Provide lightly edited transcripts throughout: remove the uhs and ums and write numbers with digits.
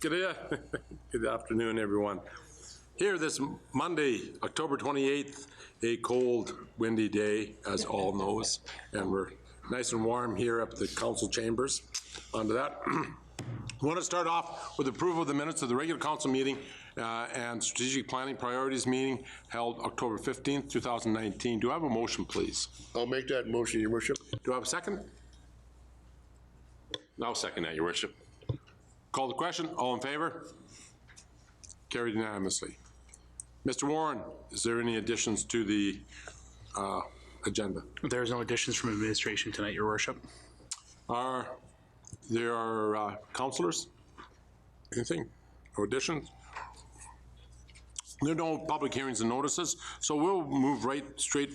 Good afternoon, everyone. Here this Monday, October 28th, a cold, windy day, as all knows, and we're nice and warm here up at the council chambers. On to that. I want to start off with approval of the minutes of the regular council meeting and strategic planning priorities meeting held October 15th, 2019. Do I have a motion, please? I'll make that motion, Your Worship. Do I have a second? I'll second that, Your Worship. Call the question. All in favor? Carried unanimously. Mr. Warren, is there any additions to the agenda? There's no additions from administration tonight, Your Worship. There are councillors? Anything? No additions? There are no public hearings and notices, so we'll move straight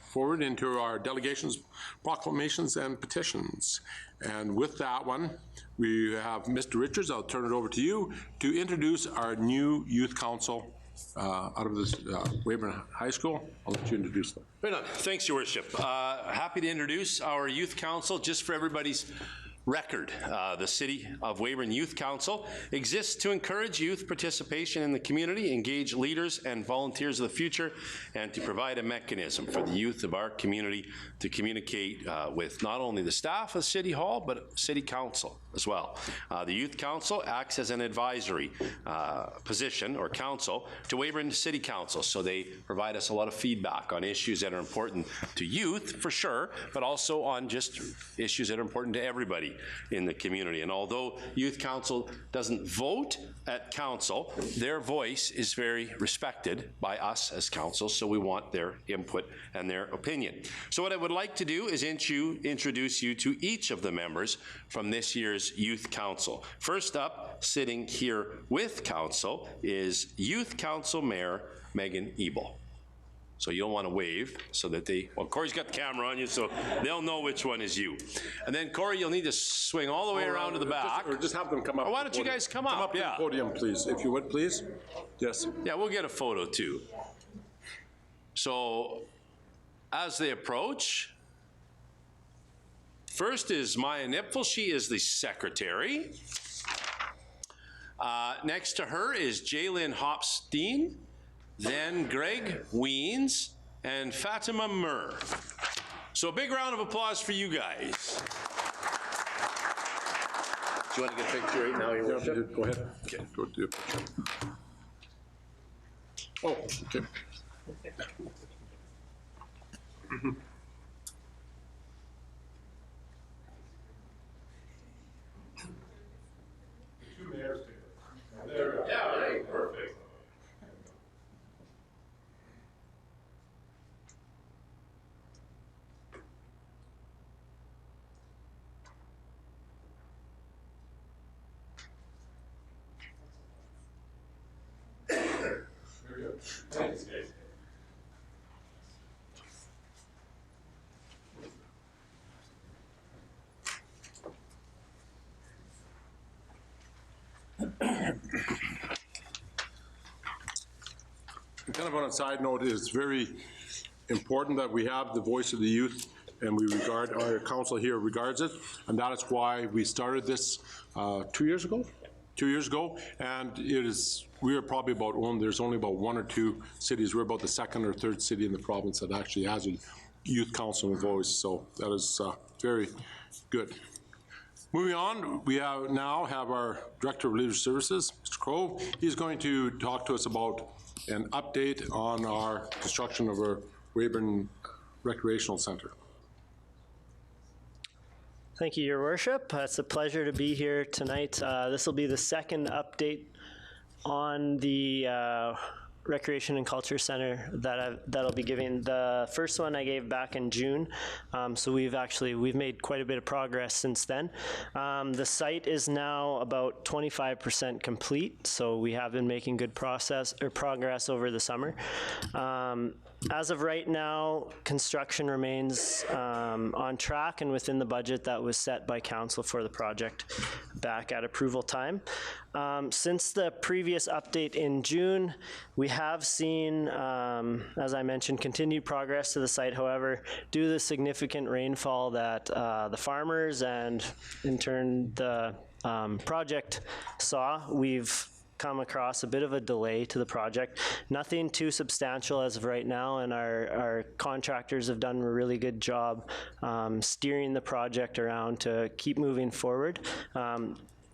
forward into our delegations, proclamations, and petitions. And with that one, we have Mr. Richards. I'll turn it over to you to introduce our new youth council out of this Weyburn High School. I'll let you introduce them. Right on. Thanks, Your Worship. Happy to introduce our youth council. Just for everybody's record, the City of Weyburn Youth Council exists to encourage youth participation in the community, engage leaders and volunteers of the future, and to provide a mechanism for the youth of our community to communicate with not only the staff of City Hall, but City Council as well. The Youth Council acts as an advisory position or council to Weyburn City Council, so they provide us a lot of feedback on issues that are important to youth, for sure, but also on just issues that are important to everybody in the community. And although Youth Council doesn't vote at council, their voice is very respected by us as council, so we want their input and their opinion. So what I would like to do is introduce you to each of the members from this year's Youth Council. First up, sitting here with council, is Youth Council Mayor Megan Ebel. So you'll want to wave so that well, Corey's got the camera on you, so they'll know which one is you. And then, Corey, you'll need to swing all the way around to the back. Or just have them come up. Or why don't you guys come up? Come up to the podium, please, if you would, please. Yes. Yeah, we'll get a photo, too. So, as they approach, first is Maya Nipfel. She is the secretary. Next to her is Jaylyn Hopstein. Then Greg Weens and Fatima Murr. So a big round of applause for you guys. Do you want to get a picture right now, Your Worship? Go ahead. Okay. Go do a picture. Oh, okay. Two mayors together. There we go. Yeah, right. Perfect. Thanks, guys. Kind of on a side note, it's very important that we have the voice of the youth, and we regard, our council here regards it, and that is why we started this 2 years ago. 2 years ago, and we are probably there's only about one or two cities. We're about the second or third city in the province that actually has a youth council and voice, so that is very good. Moving on, we now have our Director of Leadership Services, Mr. Crowe. He's going to talk to us about an update on our construction of our Weyburn Recreational Centre. Thank you, Your Worship. It's a pleasure to be here tonight. This will be the second update on the Recreation and Culture Center that'll be giving. The first one I gave back in June, so we've made quite a bit of progress since then. The site is now about 25% complete, so we have been making good progress over the summer. As of right now, construction remains on track and within the budget that was set by council for the project back at approval time. Since the previous update in June, we have seen, as I mentioned, continued progress to the site. However, due to the significant rainfall that the farmers and in turn the project saw, we've come across a bit of a delay to the project. Nothing too substantial as of right now, and our contractors have done a really good job steering the project around to keep moving forward.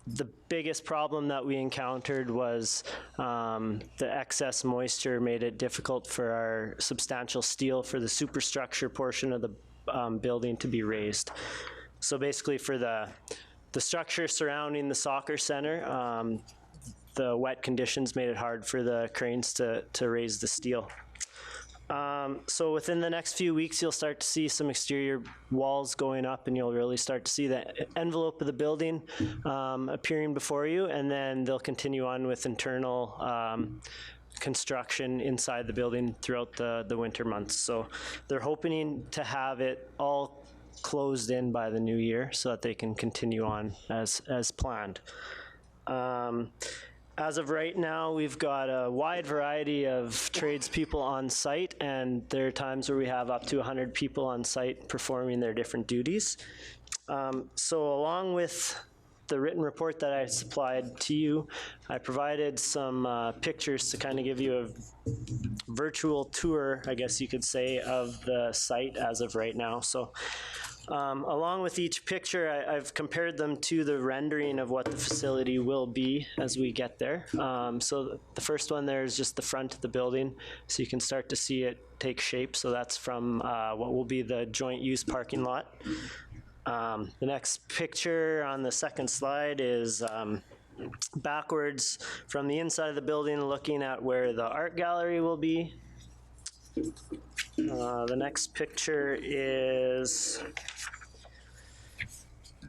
The biggest problem that we encountered was the excess moisture made it difficult for our substantial steel for the superstructure portion of the building to be raised. So basically for the structure surrounding the soccer center, the wet conditions made it hard for the cranes to raise the steel. So within the next few weeks, you'll start to see some exterior walls going up, and you'll really start to see the envelope of the building appearing before you, and then they'll continue on with internal construction inside the building throughout the winter months. So they're hoping to have it all closed in by the new year so that they can continue on as planned. As of right now, we've got a wide variety of tradespeople on site, and there are times where we have up to 100 people on site performing their different duties. So along with the written report that I supplied to you, I provided some pictures to kind of give you a virtual tour, I guess you could say, of the site as of right now. So along with each picture, I've compared them to the rendering of what the facility will be as we get there. So the first one there is just the front of the building, so you can start to see it take shape. So that's from what will be the joint use parking lot. The next picture on the second slide is backwards from the inside of the building, looking at where the art gallery will be. The next picture is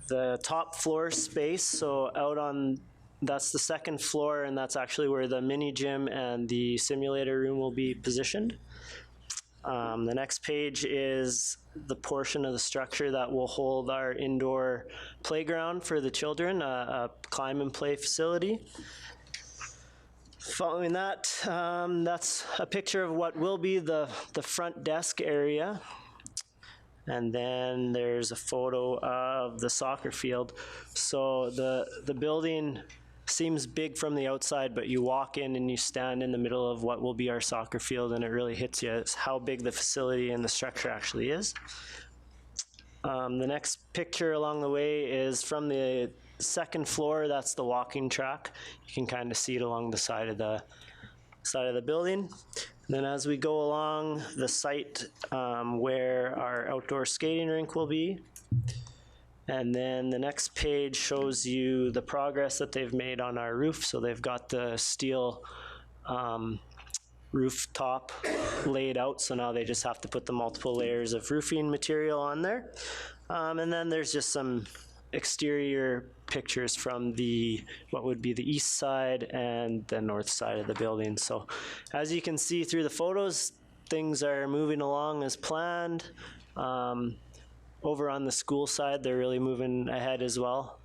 the top floor space. So out on, that's the second floor, and that's actually where the mini gym and the simulator room will be positioned. The next page is the portion of the structure that will hold our indoor playground for the children, a climb and play facility. Following that, that's a picture of what will be the front desk area. And then there's a photo of the soccer field. So the building seems big from the outside, but you walk in and you stand in the middle of what will be our soccer field, and it really hits you as how big the facility and the structure actually is. The next picture along the way is from the second floor. That's the walking track. You can kind of see it along the side of the building. And then as we go along the site where our outdoor skating rink will be. And then the next page shows you the progress that they've made on our roof. So they've got the steel rooftop laid out, so now they just have to put the multiple layers of roofing material on there. And then there's just some exterior pictures from what would be the east side and the north side of the building. So as you can see through the photos, things are moving along as planned. Over on the school side, they're really moving ahead as well.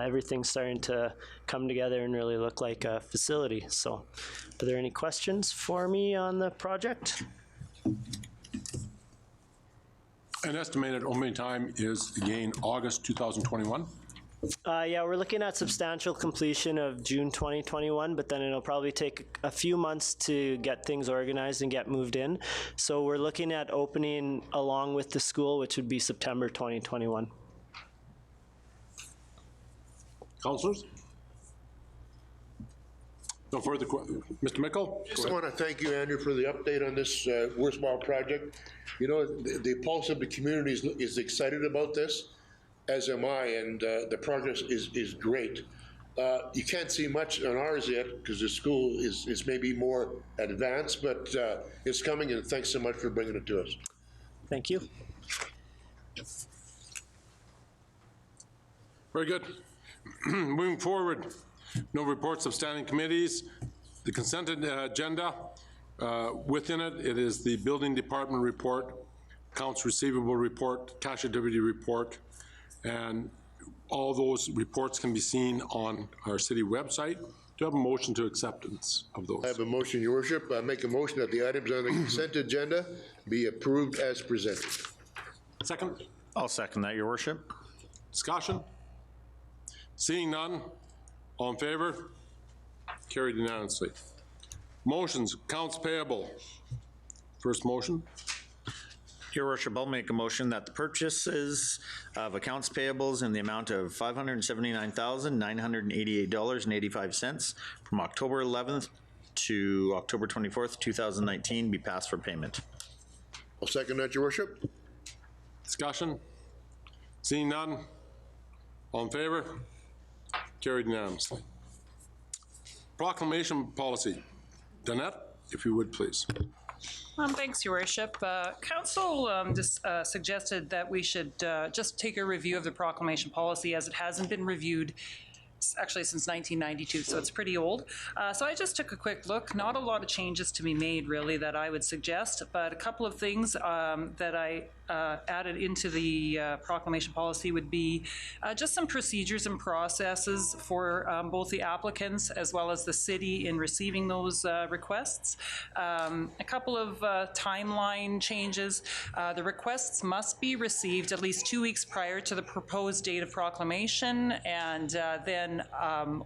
Everything's starting to come together and really look like a facility. So are there any questions for me on the project? An estimated opening time is, again, August 2021. Yeah, we're looking at substantial completion of June 2021, but then it'll probably take a few months to get things organized and get moved in. So we're looking at opening along with the school, which would be September 2021. Councilors? No further questions. Mr. Mickle? Just want to thank you, Andrew, for the update on this worthwhile project. You know, the pulse of the community is excited about this, as am I, and the progress is great. You can't see much on ours yet because the school is maybe more advanced, but it's coming, and thanks so much for bringing it to us. Thank you. Very good. Moving forward, no reports of standing committees. The consent agenda, within it, it is the building department report, accounts receivable report, cash activity report, and all those reports can be seen on our city website. Do you have a motion to acceptance of those? I have a motion, Your Worship. I make a motion that the items on the consent agenda be approved as presented. Second? I'll second that, Your Worship. Discussion? Seeing none, all in favor? Carried unanimously. Motions, accounts payable. First motion. Your worship, I'll make a motion that the purchases of accounts payables in the amount of $579,988.85 from October 11th to October 24th, 2019 be passed for payment. I'll second that, your worship. Discussion? Seeing none, all in favor? Carried unanimously. Proclamation Policy. Danette, if you would, please. Thanks, Your Worship. Council just suggested that we should just take a review of the proclamation policy, as it hasn't been reviewed actually since 1992, so it's pretty old. So I just took a quick look. Not a lot of changes to be made, really, that I would suggest, but a couple of things that I added into the proclamation policy would be just some procedures and processes for both the applicants as well as the city in receiving those requests. A couple of timeline changes. The requests must be received at least 2 weeks prior to the proposed date of proclamation, and then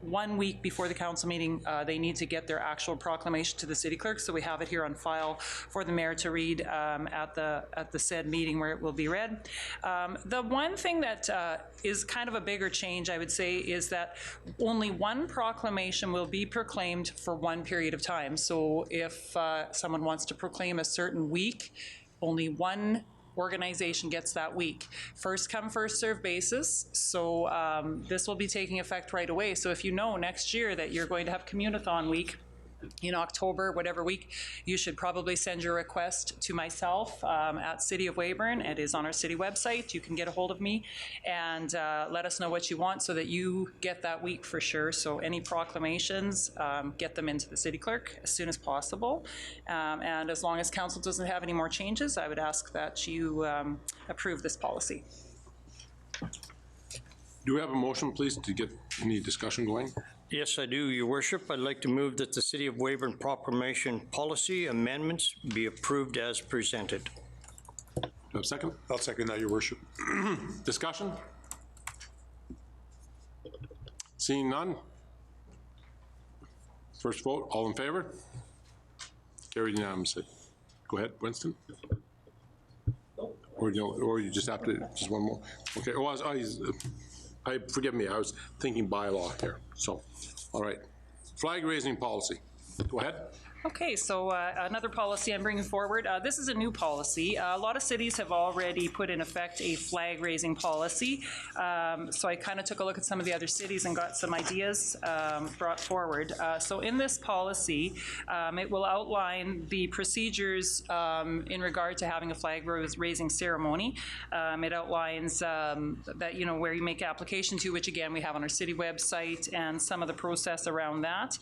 1 week before the council meeting, they need to get their actual proclamation to the city clerk, so we have it here on file for the mayor to read at the said meeting where it will be read. The one thing that is kind of a bigger change, I would say, is that only one proclamation will be proclaimed for one period of time. So if someone wants to proclaim a certain week, only one organization gets that week. First come, first served basis. So this will be taking effect right away. So if you know next year that you're going to have Communathon week in October, whatever week, you should probably send your request to myself at City of Weyburn. It is on our city website. You can get a hold of me and let us know what you want so that you get that week for sure. So any proclamations, get them into the city clerk as soon as possible. And as long as council doesn't have any more changes, I would ask that you approve this policy. Do we have a motion, please, to get any discussion going? Yes, I do, Your Worship. I'd like to move that the City of Weyburn Proclamation Policy amendments be approved as presented. Do you have a second? I'll second that, Your Worship. Discussion? Seeing none? First vote, all in favor? Carried unanimously. Go ahead, Winston. Or you just have to, just one more. Okay, forgive me, I was thinking bylaw here, so, all right. Flag raising policy, go ahead. Okay, so another policy I'm bringing forward. This is a new policy. A lot of cities have already put in effect a flag raising policy. So I kind of took a look at some of the other cities and got some ideas brought forward. So in this policy, it will outline the procedures in regard to having a flag raising ceremony. It outlines that, you know, where you make application to, which again we have on our city website, and some of the process around that.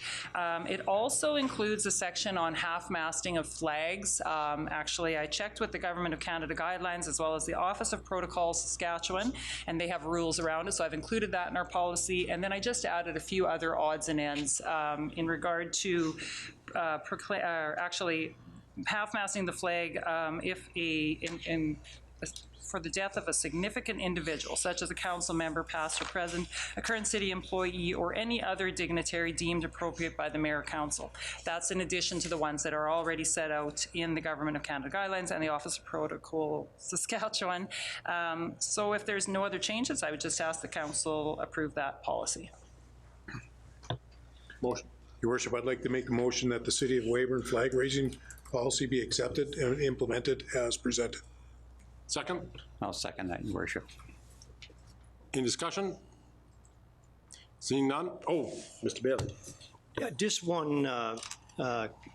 It also includes a section on half-masting of flags. Actually, I checked with the Government of Canada guidelines as well as the Office of Protocol Saskatchewan, and they have rules around it, so I've included that in our policy. And then I just added a few other odds and ends in regard to actually half-masting the flag if for the death of a significant individual, such as a council member, past or present, a current city employee, or any other dignitary deemed appropriate by the mayor council. That's in addition to the ones that are already set out in the Government of Canada guidelines and the Office of Protocol Saskatchewan. So if there's no other changes, I would just ask the council approve that policy. Motion. Your Worship, I'd like to make a motion that the City of Weyburn flag raising policy be accepted and implemented as presented. Second? I'll second that, Your Worship. Any discussion? Seeing none? Oh, Mr. Bailey. Yeah, just one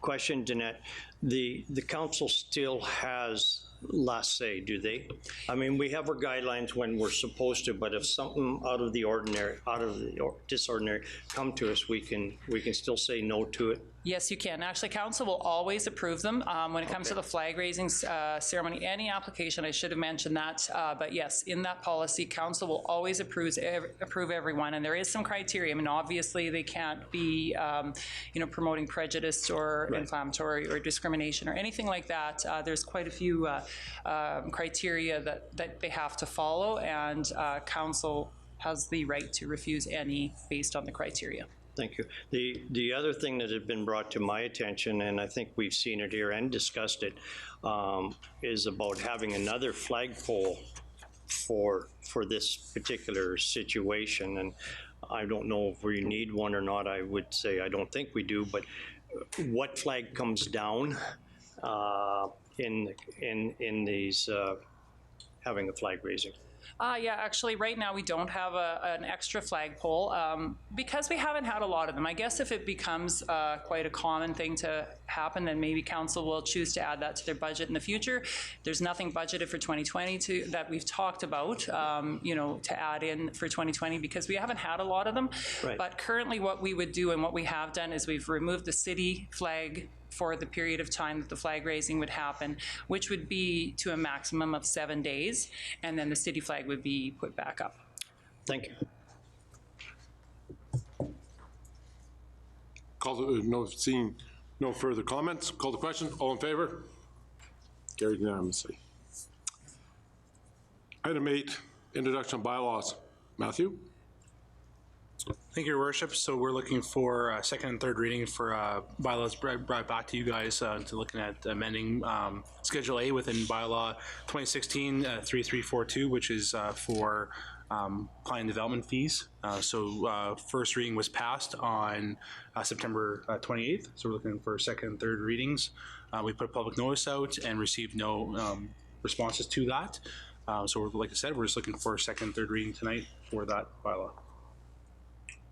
question, Danette. The council still has last say, do they? I mean, we have our guidelines when we're supposed to, but if something out of the ordinary, disordinary come to us, we can still say no to it. Yes, you can. Actually, council will always approve them. When it comes to the flag raising ceremony, any application, I should have mentioned that. But yes, in that policy, council will always approve everyone. And there is some criteria. I mean, obviously, they can't be, promoting prejudice or inflammatory or discrimination or anything like that. There's quite a few criteria that they have to follow, and council has the right to refuse any based on the criteria. Thank you. The other thing that had been brought to my attention, and I think we've seen it here and discussed it, is about having another flagpole for this particular situation. And I don't know if we need one or not. I would say I don't think we do, but what flag comes down in these having a flag raising? Yeah, actually, right now we don't have an extra flagpole because we haven't had a lot of them. I guess if it becomes quite a common thing to happen, then maybe council will choose to add that to their budget in the future. There's nothing budgeted for 2020 that we've talked about, you know, to add in for 2020 because we haven't had a lot of them. Right. But currently what we would do and what we have done is we've removed the city flag for the period of time that the flag raising would happen, which would be to a maximum of 7 days, and then the city flag would be put back up. Thank you. Seeing no further comments, call the question. All in favor? Carried unanimously. Item 8, introduction of bylaws. Matthew? Thank you, Your Worship. So we're looking for second and third reading for bylaws brought back to you guys to looking at amending Schedule A within bylaw 2016-3342, which is for client development fees. So first reading was passed on September 28th. So we're looking for second and third readings. We put a public notice out and received no responses to that. So like I said, we're just looking for second and third reading tonight for that bylaw.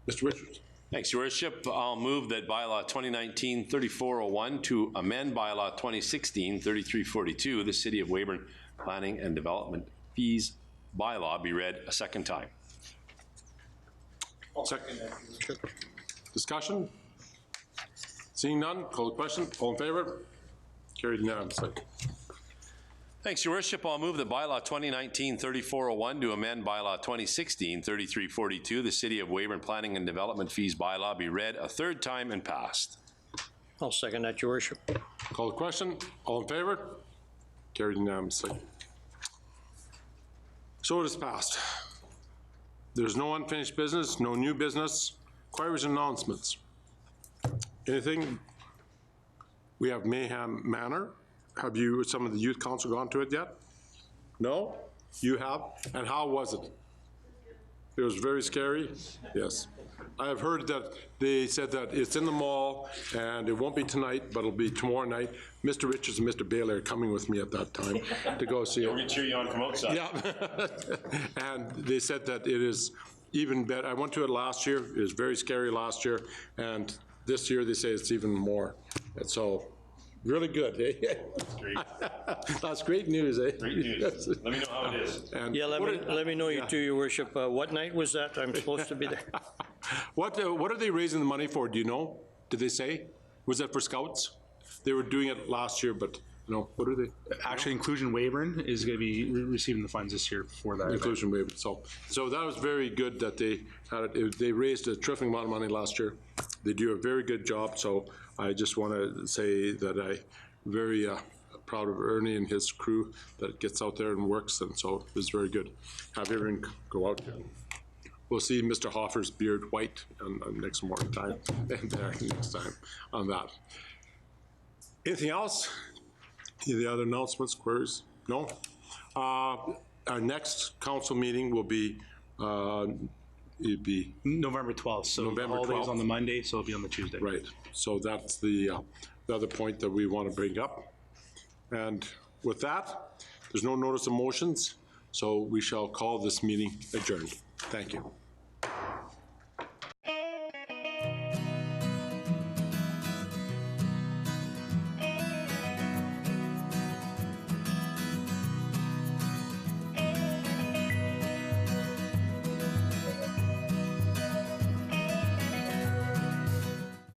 Mr. Richards. Thanks, Your Worship. I'll move that bylaw 2019-3401 to amend bylaw 2016-3342, the City of Weyburn Planning and Development Fees bylaw, be read a second time. Discussion? Seeing none, call the question. All in favor? Carried unanimously. Thanks, Your Worship. I'll move that bylaw 2019-3401 to amend bylaw 2016-3342, the City of Weyburn Planning and Development Fees bylaw, be read a third time and passed. I'll second that, Your Worship. Call the question. All in favor? Carried unanimously. So it is passed. There's no unfinished business, no new business. Inquiries and announcements. Anything? We have Mayhem Manor. Have you, some of the youth council, gone to it yet? No? You have? And how was it? It was very scary? Yes. I have heard that they said that it's in the mall and it won't be tonight, but it'll be tomorrow night. Mr. Richards and Mr. Bailey are coming with me at that time to go see it. We're going to cheer you on from outside. Yeah. And they said that it is even better. I went to it last year. It was very scary last year. And this year they say it's even more. And so, really good, eh? That's great. That's great news, eh? Great news. Let me know how it is. And Yeah, let me know you too, Your Worship. What night was that? I'm supposed to be there. What are they raising the money for? Do you know? Did they say? Was that for scouts? They were doing it last year, but no. What are they? Actually, Inclusion Weyburn is going to be receiving the funds this year for that. Inclusion Weyburn. So that was very good that they had it. They raised a terrific amount of money last year. They do a very good job. So I just want to say that I'm very proud of Ernie and his crew that gets out there and works, and so it's very good. Have everyone go out there. We'll see Mr. Hoffer's beard white on next morning time, and there next time on that. Anything else? Any other announcements, queries? No? Our next council meeting will be, it'd be November 12th. So November the holidays 12th. on the Monday, so it'll be on the Tuesday. right. So that's the other point that we want to bring up. And with that, there's no notice of motions, so we shall call this meeting adjourned. Thank you.